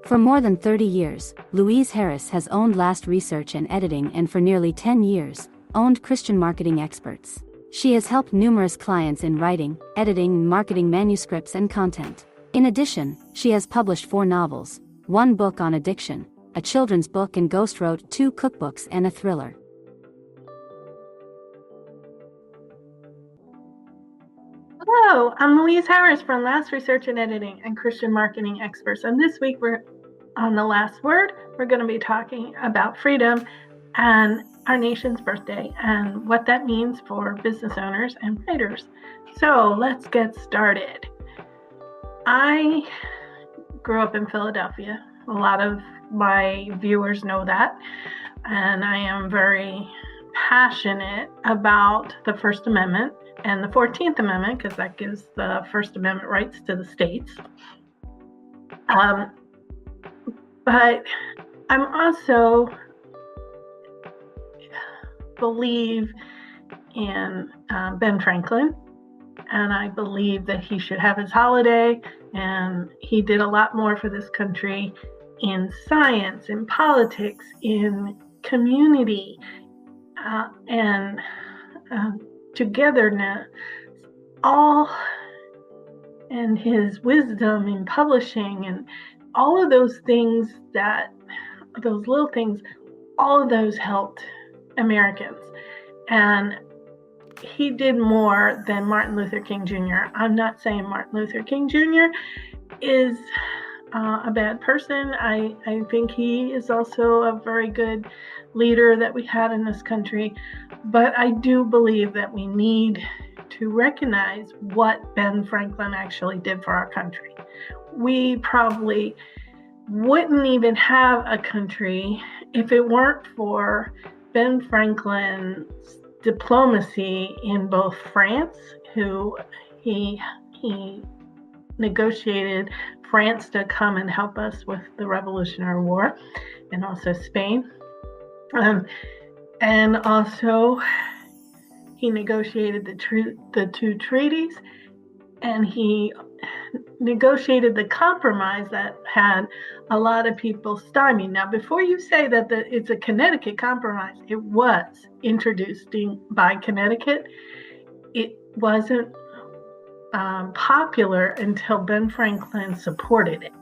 For more than 30 years, Louise Harris has owned Last Research and Editing, and for nearly 10 years, owned Christian Marketing Experts. She has helped numerous clients in writing, editing, and marketing manuscripts and content. In addition, she has published 4 novels, 1 book on addiction, a children's book, and ghostwrote 2 cookbooks and a thriller. Hello, I'm Louise Harris from Last Research and Editing and Christian Marketing Experts. And this week we're on the last word. We're going to be talking about freedom and our nation's birthday and what that means for business owners and writers. So let's get started. I grew up in Philadelphia. A lot of my viewers know that. And I am very passionate about the First Amendment and the 14th Amendment, because that gives the First Amendment rights to the states. But I'm also believe in Ben Franklin, and I believe that he should have his holiday, and he did a lot more for this country in science, in politics, in community, and togetherness, all, and his wisdom in publishing, and all of those things, those little things, all of those helped Americans. And he did more than Martin Luther King Jr. I'm not saying Martin Luther King Jr. is a bad person. I think he is also a very good leader that we had in this country. But I do believe that we need to recognize what Ben Franklin actually did for our country. We probably wouldn't even have a country if it weren't for Ben Franklin's diplomacy in both France, who he negotiated France to come and help us with the Revolutionary War, and also Spain. And also, he negotiated the 2 treaties, and he negotiated the compromise that had a lot of people stymied. Now, before you say that it's a Connecticut compromise, it was introduced by Connecticut. It wasn't popular until Ben Franklin supported it.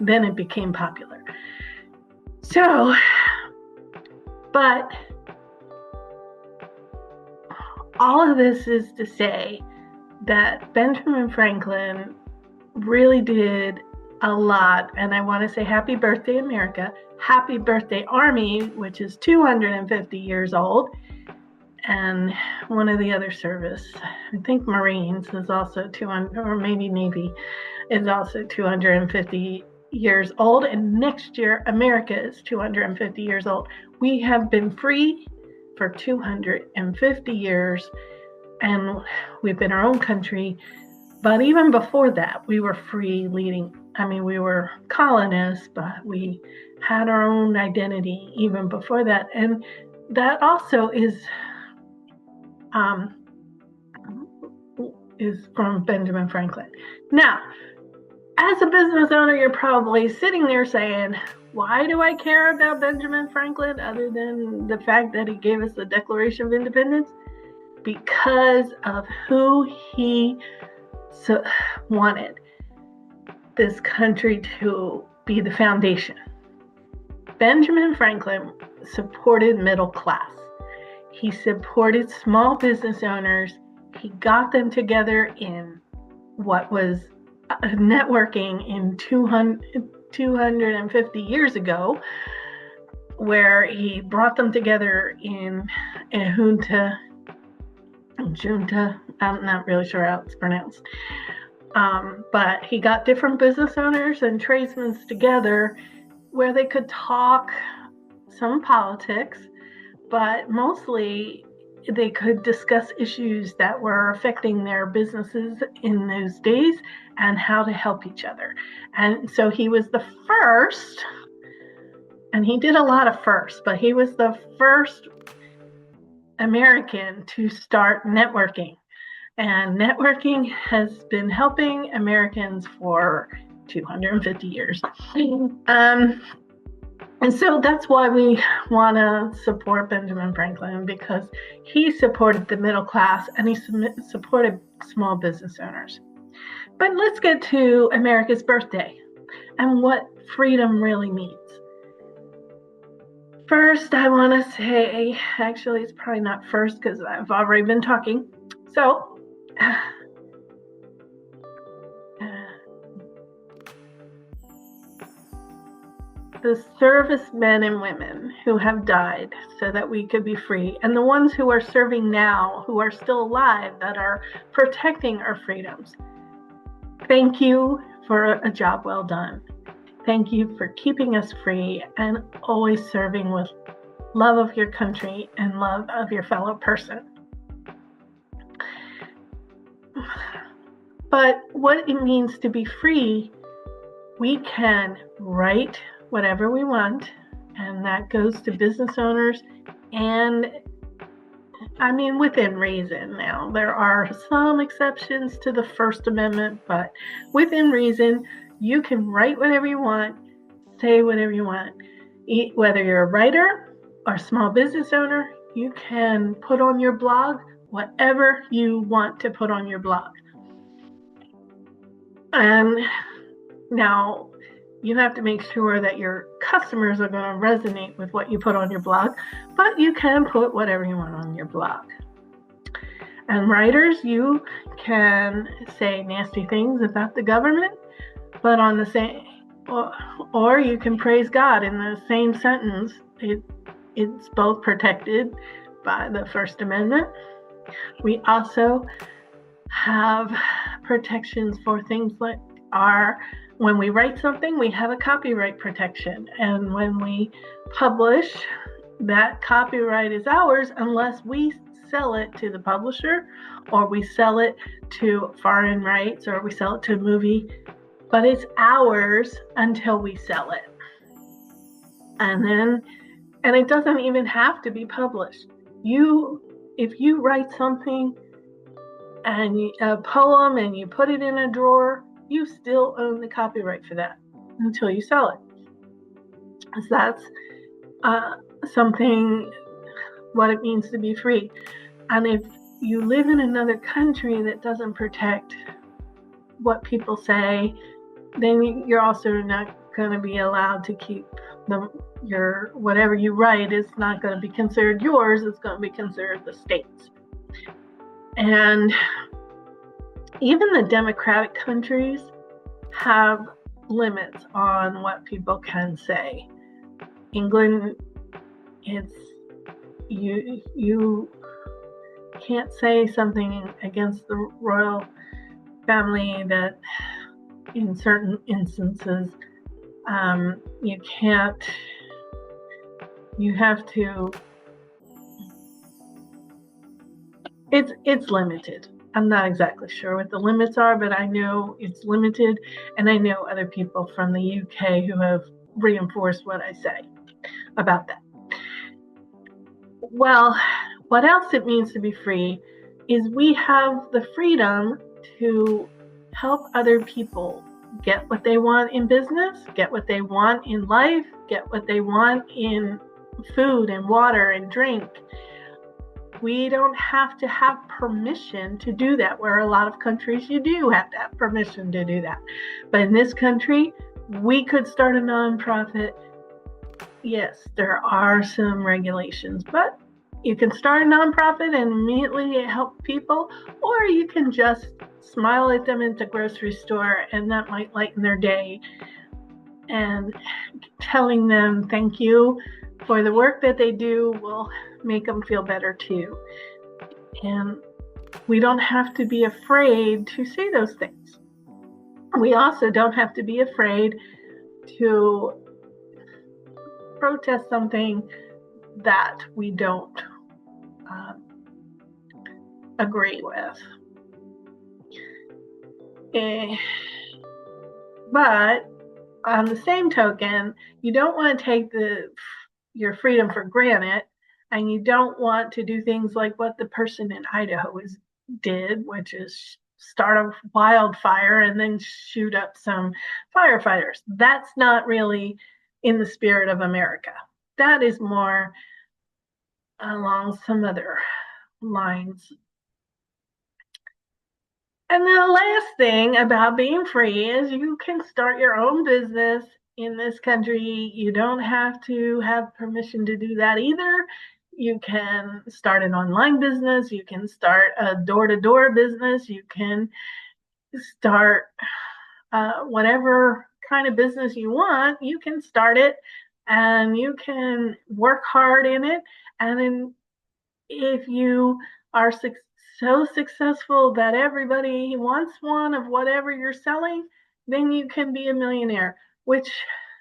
Then it became popular. So, but all of this is to say that Benjamin Franklin really did a lot. And I want to say happy birthday, America. Happy birthday, Army, which is 250 years old. And one of the other service, I think Marines is also 200, or maybe Navy is also 250 years old. And next year, America is 250 years old. We have been free for 250 years, and we've been our own country. But even before that, we were free we were colonists, but we had our own identity even before that. And that also is from Benjamin Franklin. Now, as a business owner, you're probably sitting there saying, why do I care about Benjamin Franklin other than the fact that he gave us the Declaration of Independence? Because of who he wanted this country to be the foundation. Benjamin Franklin supported middle class. He supported small business owners. He got them together in what was networking in 250 years ago, where he brought them together in a junta. I'm not really sure how it's pronounced. But he got different business owners and tradesmen together where they could talk some politics, but mostly they could discuss issues that were affecting their businesses in those days and how to help each other. And so he was the first, and he did a lot of firsts, but he was the first American to start networking. And networking has been helping Americans for 250 years. And so that's why we want to support Benjamin Franklin, because he supported the middle class and he supported small business owners. But let's get to America's birthday and what freedom really means. First, I want to say, actually, it's probably not first because I've already been talking. So, the servicemen and women who have died so that we could be free, and the ones who are serving now, who are still alive, that are protecting our freedoms. Thank you for a job well done. Thank you for keeping us free and always serving with love of your country and love of your fellow person. But what it means to be free, we can write whatever we want, and that goes to business owners, and I mean within reason. Now there are some exceptions to the First Amendment, but within reason, you can write whatever you want, say whatever you want. Whether you're a writer or a small business owner, you can put on your blog whatever you want to put on your blog. And now you have to make sure that your customers are going to resonate with what you put on your blog, but you can put whatever you want on your blog. And writers, you can say nasty things about the government, but on the same, or you can praise God in the same sentence. It's both protected by the First Amendment. We also have protections for things like when we write something, we have a copyright protection. And when we publish, that copyright is ours unless we sell it to the publisher, or we sell it to foreign rights, or we sell it to a movie. But it's ours until we sell it. And it doesn't even have to be published. If you write something and a poem and you put it in a drawer, you still own the copyright for that until you sell it. So that's what it means to be free. And if you live in another country that doesn't protect what people say, then you're also not going to be allowed to keep your whatever you write is not going to be considered yours. It's going to be considered the state's. And even the democratic countries have limits on what people can say. England, you can't say something against the royal family that in certain instances you can't. You have to. It's limited. I'm not exactly sure what the limits are, but I know it's limited, and I know other people from the UK who have reinforced what I say about that. Well, what else it means to be free is we have the freedom to help other people get what they want in business, get what they want in life, get what they want in food and water and drink. We don't have to have permission to do that, where a lot of countries you do have to have permission to do that. But in this country, we could start a nonprofit. Yes, there are some regulations, but you can start a nonprofit and immediately help people, or you can just smile at them at the grocery store, and that might lighten their day. And telling them thank you for the work that they do will make them feel better too. And we don't have to be afraid to say those things. We also don't have to be afraid to protest something that we don't agree with. But on the same token, you don't want to take your freedom for granted, and you don't want to do things like what the person in Idaho did, which is start a wildfire and then shoot up some firefighters. That's not really in the spirit of America. That is more along some other lines. And the last thing about being free is you can start your own business in this country. You don't have to have permission to do that either. You can start an online business. You can start a door-to-door business. You can start whatever kind of business you want. You can start it and you can work hard in it. And then if you are so successful that everybody wants one of whatever you're selling, then you can be a millionaire, which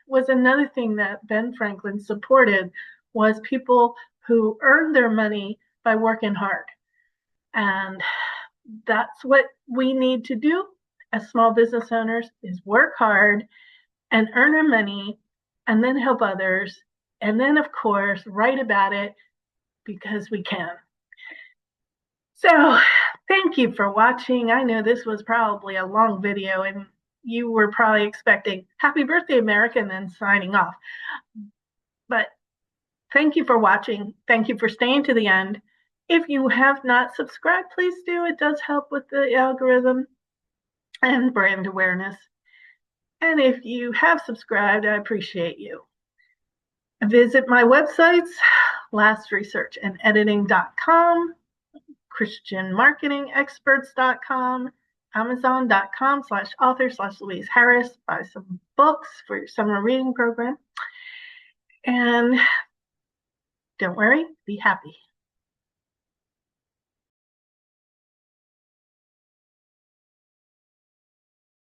was another thing that Ben Franklin supported, was people who earned their money by working hard. And that's what we need to do as small business owners, is work hard and earn our money and then help others. And then, of course, write about it because we can. So thank you for watching. I know this was probably a long video and you were probably expecting happy birthday, America, and then signing off. But thank you for watching. Thank you for staying to the end. If you have not subscribed, please do. It does help with the algorithm and brand awareness. And if you have subscribed, I appreciate you. Visit my websites, lastresearchandediting.com, christianmarketingexperts.com, amazon.com/author/Louise Harris. Buy some books for your summer reading program. And don't worry, be happy.